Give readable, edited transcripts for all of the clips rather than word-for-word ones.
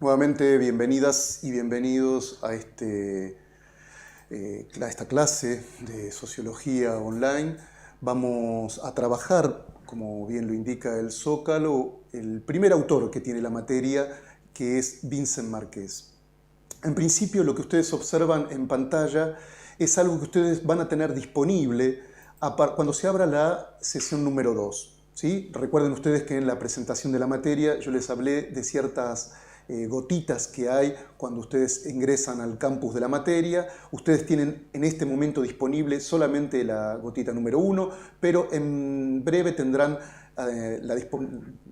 Nuevamente, bienvenidas y bienvenidos a esta clase de Sociología Online. Vamos a trabajar, como bien lo indica el Zócalo, el primer autor que tiene la materia, que es Vincent Marqués. En principio, lo que ustedes observan en pantalla es algo que ustedes van a tener disponible cuando se abra la sesión número 2. ¿Sí? Recuerden ustedes que en la presentación de la materia yo les hablé de ciertas gotitas que hay cuando ustedes ingresan al campus de la materia. Ustedes tienen en este momento disponible solamente la gotita número 1, pero en breve tendrán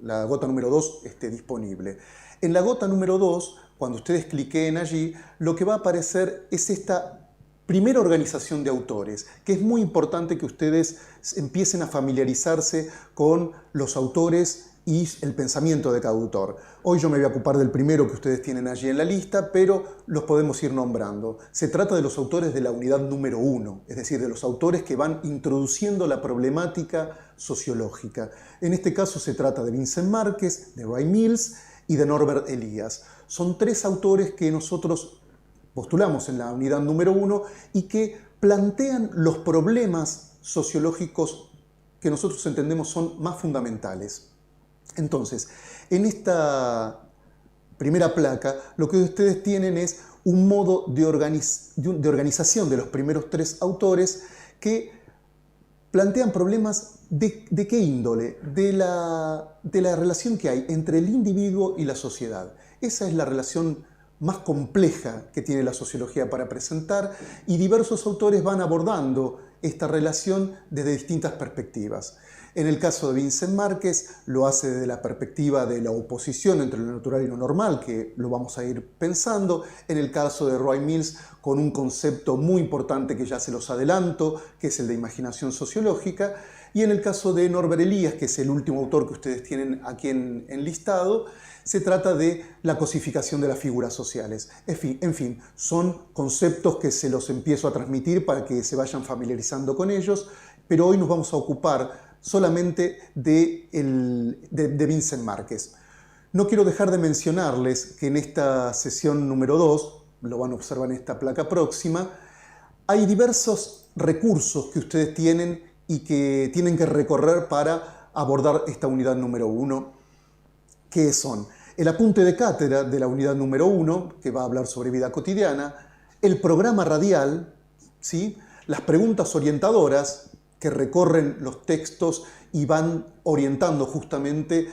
la gota número 2 disponible. En la gota número 2, cuando ustedes cliquen allí, lo que va a aparecer es esta primera organización de autores, que es muy importante que ustedes empiecen a familiarizarse con los autores y el pensamiento de cada autor. Hoy yo me voy a ocupar del primero que ustedes tienen allí en la lista, pero los podemos ir nombrando. Se trata de los autores de la unidad número 1, es decir, de los autores que van introduciendo la problemática sociológica. En este caso se trata de Vincent Marqués, de Ray Mills y de Norbert Elias. Son tres autores que nosotros postulamos en la unidad número 1 y que plantean los problemas sociológicos que nosotros entendemos son más fundamentales. Entonces, en esta primera placa, lo que ustedes tienen es un modo de organización de los primeros tres autores que plantean problemas de qué índole, de la relación que hay entre el individuo y la sociedad. Esa es la relación más compleja que tiene la sociología para presentar, y diversos autores van abordando esta relación desde distintas perspectivas. En el caso de Vincent Marqués lo hace desde la perspectiva de la oposición entre lo natural y lo normal, que lo vamos a ir pensando. En el caso de Roy Mills, con un concepto muy importante que ya se los adelanto, que es el de imaginación sociológica. Y en el caso de Norbert Elias, que es el último autor que ustedes tienen aquí enlistado, se trata de la cosificación de las figuras sociales. En fin, son conceptos que se los empiezo a transmitir para que se vayan familiarizando con ellos, pero hoy nos vamos a ocupar solamente de Vincent Marqués. No quiero dejar de mencionarles que en esta sesión número 2, lo van a observar en esta placa próxima, hay diversos recursos que ustedes tienen y que tienen que recorrer para abordar esta unidad número 1, que son el apunte de cátedra de la unidad número 1, que va a hablar sobre vida cotidiana, el programa radial, ¿sí? Las preguntas orientadoras que recorren los textos y van orientando justamente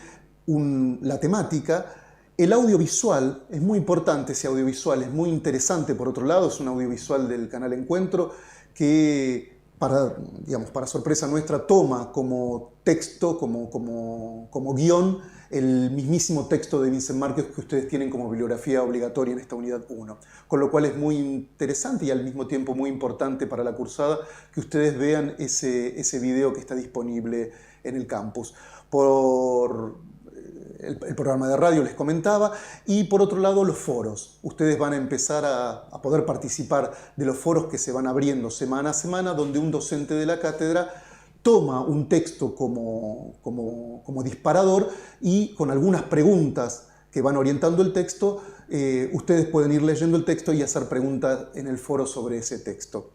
la temática. El audiovisual, es muy importante ese audiovisual, es muy interesante por otro lado, es un audiovisual del canal Encuentro que para sorpresa nuestra, toma como texto, como guión, el mismísimo texto de Vincent Marqués que ustedes tienen como bibliografía obligatoria en esta unidad 1. Con lo cual es muy interesante y al mismo tiempo muy importante para la cursada que ustedes vean ese video que está disponible en el campus. Por el programa de radio les comentaba, y por otro lado los foros. Ustedes van a empezar a poder participar de los foros que se van abriendo semana a semana, donde un docente de la cátedra toma un texto como disparador y con algunas preguntas que van orientando el texto, ustedes pueden ir leyendo el texto y hacer preguntas en el foro sobre ese texto.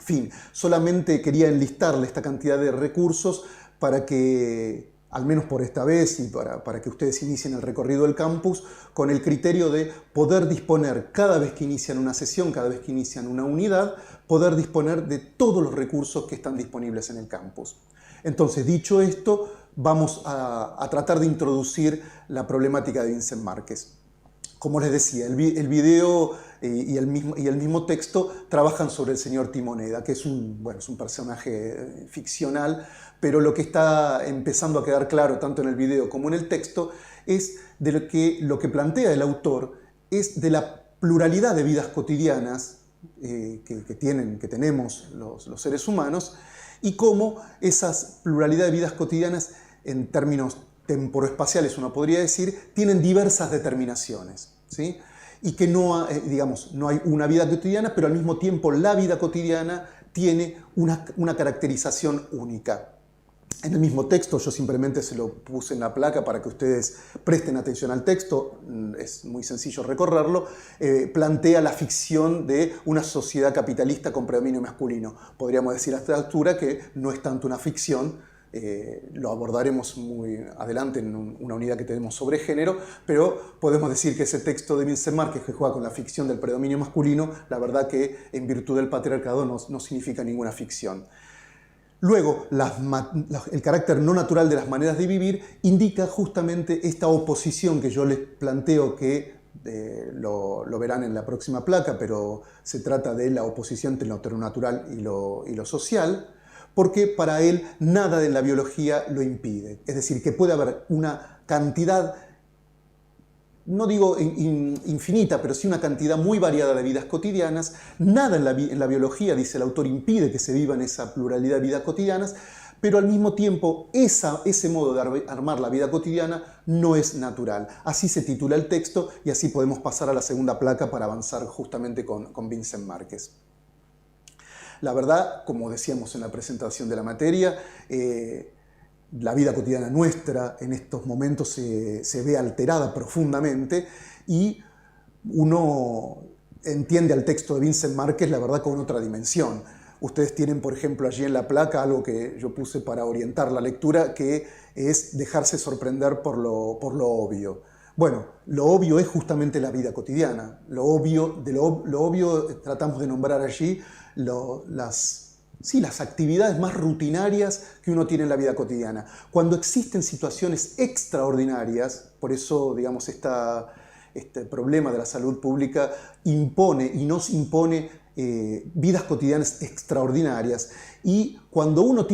En fin, solamente quería enlistarle esta cantidad de recursos para que, al menos por esta vez y para que ustedes inicien el recorrido del campus, con el criterio de poder disponer cada vez que inician una sesión, cada vez que inician una unidad, poder disponer de todos los recursos que están disponibles en el campus. Entonces, dicho esto, vamos a tratar de introducir la problemática de Vincent Marqués. Como les decía, el video y el mismo texto trabajan sobre el señor Timoneda, que es un personaje ficcional, pero lo que está empezando a quedar claro tanto en el video como en el texto es de lo que plantea el autor es de la pluralidad de vidas cotidianas que tenemos los seres humanos, y cómo esas pluralidad de vidas cotidianas en términos temporoespaciales, uno podría decir, tienen diversas determinaciones, ¿sí? Y que no hay una vida cotidiana, pero al mismo tiempo la vida cotidiana tiene una caracterización única. En el mismo texto, yo simplemente se lo puse en la placa para que ustedes presten atención al texto, es muy sencillo recorrerlo, plantea la ficción de una sociedad capitalista con predominio masculino. Podríamos decir a esta altura que no es tanto una ficción, lo abordaremos muy adelante en una unidad que tenemos sobre género, pero podemos decir que ese texto de Vincent Márquez, que juega con la ficción del predominio masculino, la verdad que en virtud del patriarcado no significa ninguna ficción. Luego, el carácter no natural de las maneras de vivir indica justamente esta oposición que yo les planteo, que lo verán en la próxima placa, pero se trata de la oposición entre lo natural y lo social, porque para él nada de la biología lo impide. Es decir, que puede haber una cantidad, no digo infinita, pero sí una cantidad muy variada de vidas cotidianas. Nada en la biología, dice el autor, impide que se vivan esa pluralidad de vidas cotidianas, pero al mismo tiempo ese modo de armar la vida cotidiana no es natural. Así se titula el texto y así podemos pasar a la segunda placa para avanzar justamente con Vincent Márquez. La verdad, como decíamos en la presentación de la materia, la vida cotidiana nuestra en estos momentos se ve alterada profundamente y uno entiende al texto de Vincent Márquez, la verdad, con otra dimensión. Ustedes tienen, por ejemplo, allí en la placa algo que yo puse para orientar la lectura, que es dejarse sorprender por lo obvio. Bueno, lo obvio es justamente la vida cotidiana. Lo obvio tratamos de nombrar allí las actividades más rutinarias que uno tiene en la vida cotidiana. Cuando existen situaciones extraordinarias, por eso, digamos, este problema de la salud pública impone y nos impone vidas cotidianas extraordinarias, y cuando uno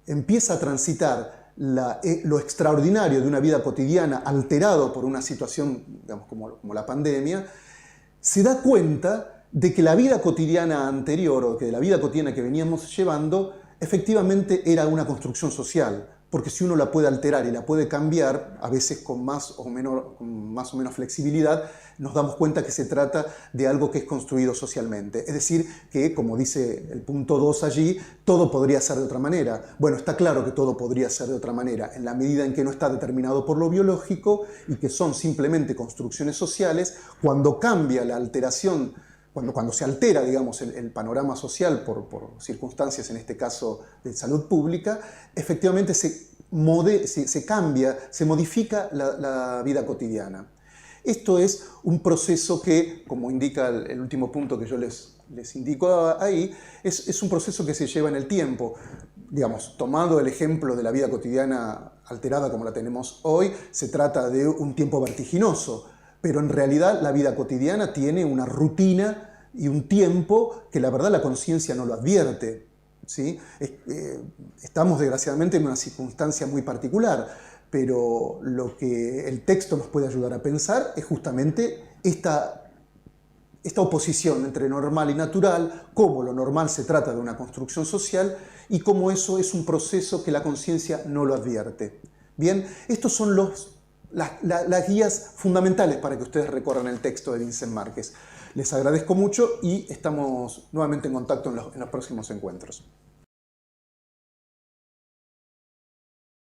empieza a transitar lo extraordinario de una vida cotidiana alterado por una situación, digamos, como la pandemia, se da cuenta de que la vida cotidiana anterior, o que la vida cotidiana que veníamos llevando, efectivamente era una construcción social, porque si uno la puede alterar y la puede cambiar, a veces con más o menos flexibilidad, nos damos cuenta que se trata de algo que es construido socialmente. Es decir, que, como dice el punto 2 allí, todo podría ser de otra manera. Bueno, está claro que todo podría ser de otra manera, en la medida en que no está determinado por lo biológico y que son simplemente construcciones sociales. Cuando cambia la alteración, cuando se altera, digamos, el panorama social por circunstancias, en este caso de salud pública, efectivamente se cambia, se modifica la vida cotidiana. Esto es un proceso que, como indica el último punto que yo les indico ahí, es un proceso que se lleva en el tiempo. Digamos, tomando el ejemplo de la vida cotidiana alterada como la tenemos hoy, se trata de un tiempo vertiginoso. Pero en realidad la vida cotidiana tiene una rutina y un tiempo que la verdad la conciencia no lo advierte, ¿sí? Estamos desgraciadamente en una circunstancia muy particular, pero lo que el texto nos puede ayudar a pensar es justamente esta oposición entre normal y natural, cómo lo normal se trata de una construcción social y cómo eso es un proceso que la conciencia no lo advierte. Bien, estos son las guías fundamentales para que ustedes recorran el texto de Vincent Márquez. Les agradezco mucho y estamos nuevamente en contacto en los próximos encuentros.